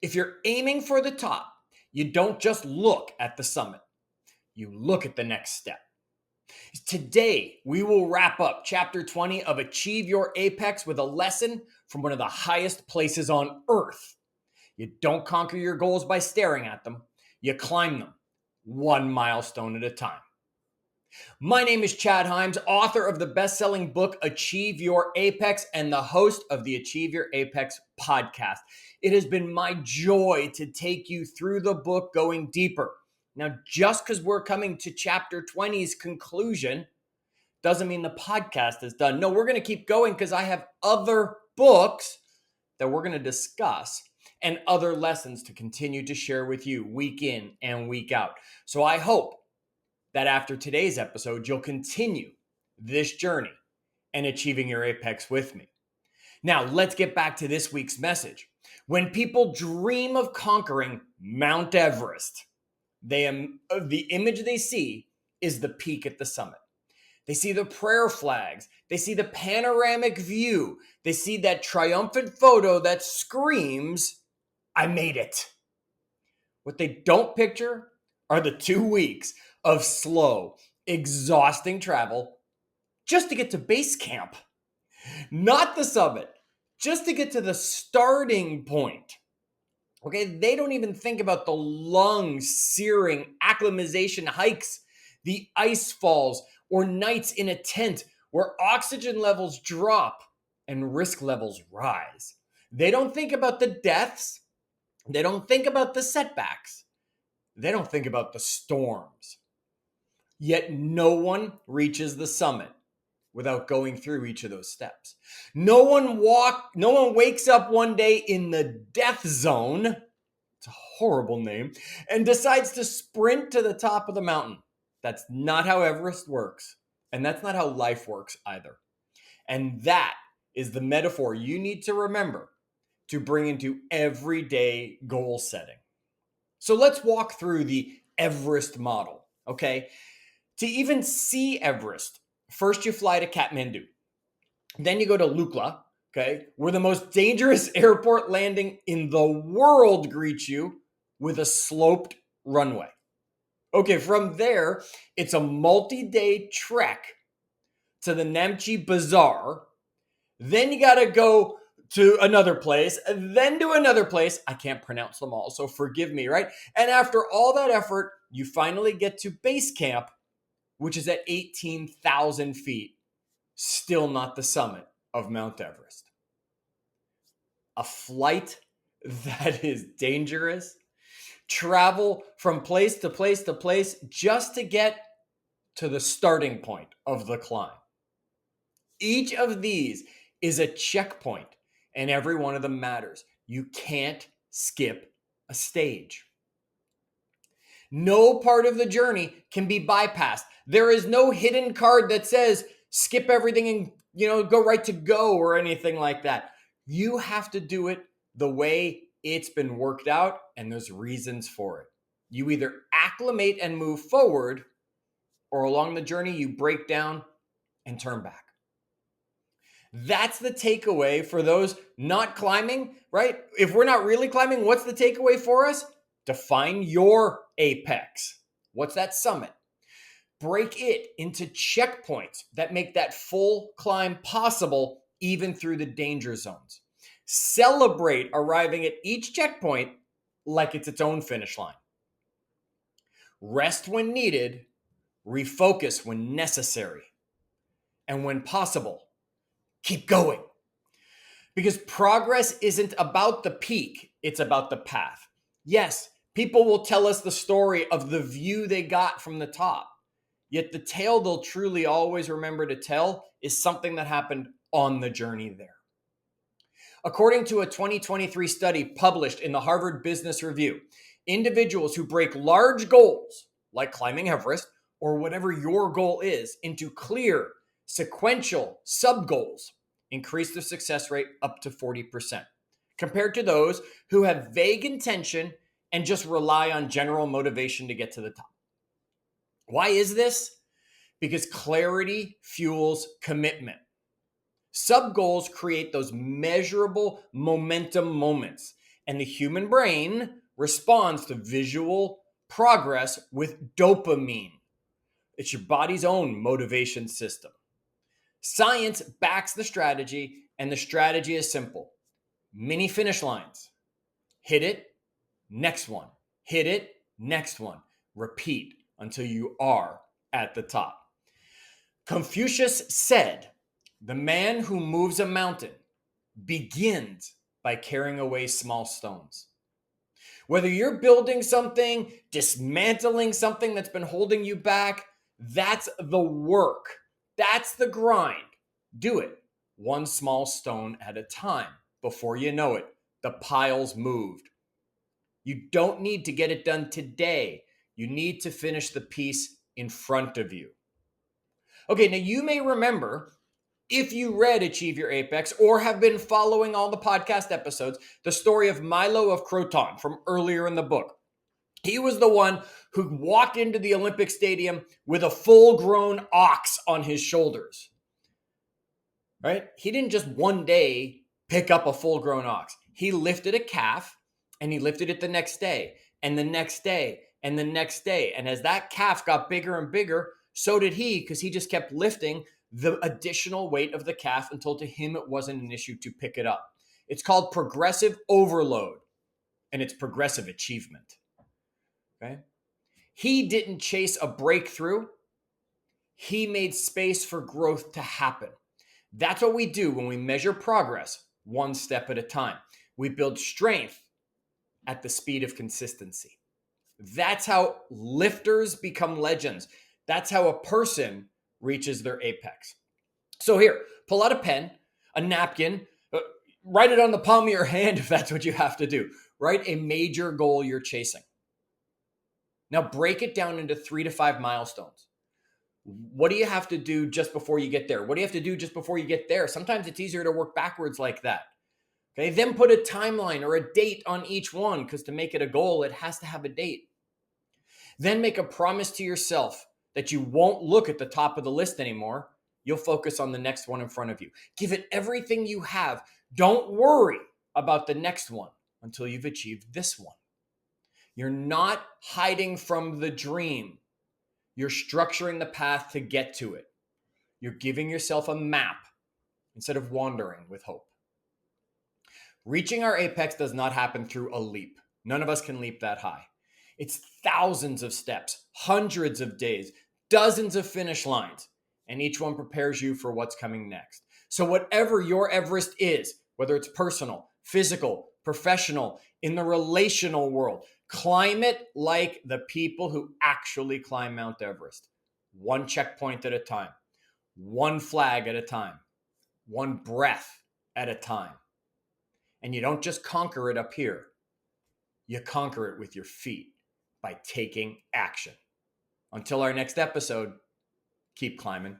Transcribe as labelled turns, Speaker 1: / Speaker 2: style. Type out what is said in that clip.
Speaker 1: If you're aiming for the top, you don't just look at the summit, you look at the next step. Today, we will wrap up chapter 20 of Achieve Your Apex with a lesson from one of the highest places on earth. You don't conquer your goals by staring at them, you climb them one milestone at a time. My name is Chad Hyams, author of the best-selling book Achieve Your Apex and the host of the Achieve Your Apex podcast. It has been my joy to take you through the book going deeper. Now, just because we're coming to chapter 20's conclusion doesn't mean the podcast is done. No, we're going to keep going because I have other books that we're going to discuss and other lessons to continue to share with you week in and week out. So I hope that after today's episode, you'll continue this journey and achieving your apex with me. Now, let's get back to this week's message. When people dream of conquering Mount Everest, the image they see is the peak at the summit. They see the prayer flags. They see the panoramic view. They see that triumphant photo that screams, "I made it." What they don't picture are the 2 weeks of slow, exhausting travel just to get to base camp. Not the summit, just to get to the starting point. Okay, they don't even think about the lung-searing acclimatization hikes, the ice falls, or nights in a tent where oxygen levels drop and risk levels rise. They don't think about the deaths. They don't think about the setbacks. They don't think about the storms. Yet no one reaches the summit without going through each of those steps. No one wakes up one day in the death zone, it's a horrible name, and decides to sprint to the top of the mountain. That's not how Everest works. And that's not how life works either. And that is the metaphor you need to remember to bring into everyday goal setting. So let's walk through the Everest model, okay? To even see Everest, first you fly to Kathmandu. Then you go to Lukla, okay, where the most dangerous airport landing in the world greets you with a sloped runway. Okay, from there, it's a multi-day trek to the Namche Bazaar. Then you got to go to another place, then to another place. I can't pronounce them all, so forgive me, right? And after all that effort, you finally get to base camp, which is at 18,000 feet, still not the summit of Mount Everest. A flight that is dangerous, travel from place to place to place just to get to the starting point of the climb. Each of these is a checkpoint, and every one of them matters. You can't skip a stage. No part of the journey can be bypassed. There is no hidden card that says skip everything and go right to go or anything like that. You have to do it the way it's been worked out, and there's reasons for it. You either acclimate and move forward, or along the journey you break down and turn back. That's the takeaway for those not climbing, right? If we're not really climbing, what's the takeaway for us? Define your apex. What's that summit? Break it into checkpoints that make that full climb possible, even through the danger zones. Celebrate arriving at each checkpoint like it's its own finish line. Rest when needed, refocus when necessary, and when possible, keep going. Because progress isn't about the peak, it's about the path. Yes, people will tell us the story of the view they got from the top. Yet the tale they'll truly always remember to tell is something that happened on the journey there. According to a 2023 study published in the Harvard Business Review, individuals who break large goals, like climbing Everest, or whatever your goal is, into clear, sequential sub-goals, increase their success rate up to 40%, compared to those who have vague intention and just rely on general motivation to get to the top. Why is this? Because clarity fuels commitment. Sub-goals create those measurable momentum moments, And the human brain responds to visual progress with dopamine. It's your body's own motivation system. Science backs the strategy, and the strategy is simple. Mini finish lines. Hit it, next one. Hit it, next one. Repeat until you are at the top. Confucius said, the man who moves a mountain begins by carrying away small stones. Whether you're building something, dismantling something that's been holding you back, that's the work. That's the grind. Do it one small stone at a time. Before you know it, the pile's moved. You don't need to get it done today. You need to finish the piece in front of you. Okay, now you may remember, if you read Achieve Your Apex or have been following all the podcast episodes, the story of Milo of Croton from earlier in the book. He was the one who walked into the Olympic Stadium with a full-grown ox on his shoulders. Right? He didn't just one day pick up a full-grown ox. He lifted a calf, and he lifted it the next day, and the next day, and the next day. And as that calf got bigger and bigger, so did he, because he just kept lifting the additional weight of the calf until to him it wasn't an issue to pick it up. It's called progressive overload, and it's progressive achievement. Okay? He didn't chase a breakthrough. He made space for growth to happen. That's what we do when we measure progress one step at a time. We build strength at the speed of consistency. That's how lifters become legends. That's how a person reaches their apex. So here, pull out a pen, a napkin, write it on the palm of your hand if that's what you have to do. Write a major goal you're chasing. Now break it down into 3 to 5 milestones. What do you have to do just before you get there? What do you have to do just before you get there? Sometimes it's easier to work backwards like that. Okay, then put a timeline or a date on each one, because to make it a goal, it has to have a date. Then make a promise to yourself that you won't look at the top of the list anymore. You'll focus on the next one in front of you. Give it everything you have. Don't worry about the next one until you've achieved this one. You're not hiding from the dream. You're structuring the path to get to it. You're giving yourself a map instead of wandering with hope. Reaching our apex does not happen through a leap. None of us can leap that high. It's thousands of steps, hundreds of days, dozens of finish lines, and each one prepares you for what's coming next. So whatever your Everest is, whether it's personal, physical, professional, in the relational world, climb it like the people who actually climb Mount Everest. One checkpoint at a time, one flag at a time, one breath at a time. And you don't just conquer it up here. You conquer it with your feet by taking action. Until our next episode, keep climbing.